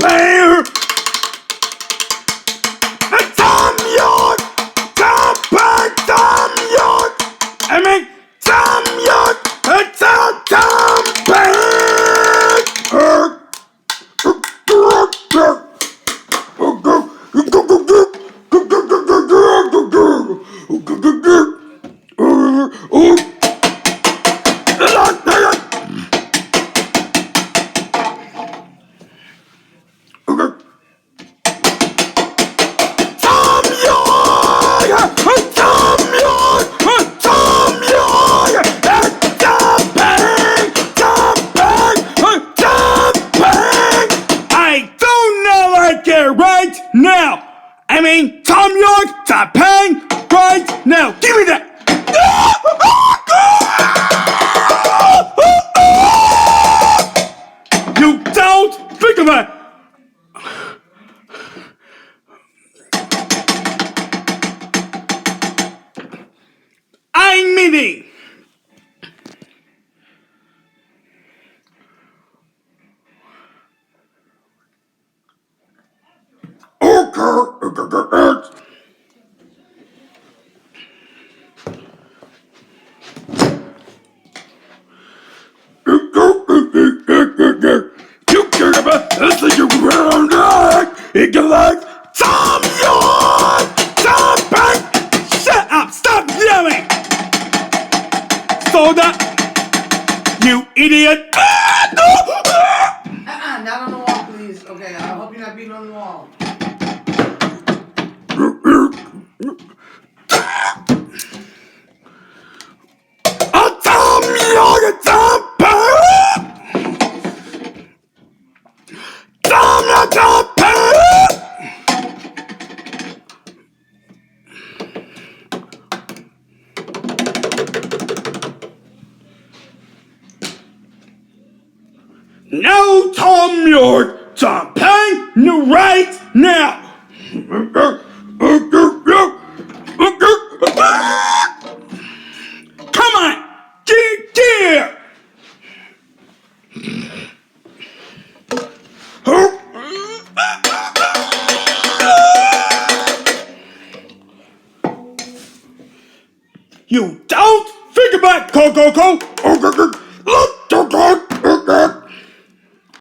champagne. Tom York, champagne, Tom York. I mean, Tom York, right now. I mean, Tom York, champagne, right now. Give me that. You don't think of it. I'm meeting. It can like Tom York! Tom Bank! Shut up! Stop yelling! Soda! You idiot! Not on the wall, please. Okay, I hope you're not beating on the wall. Oh, Tom York! Tom Bank! Tom Bank! No Tom York, champagne, no right now. Come on, get here. You don't think about Coco.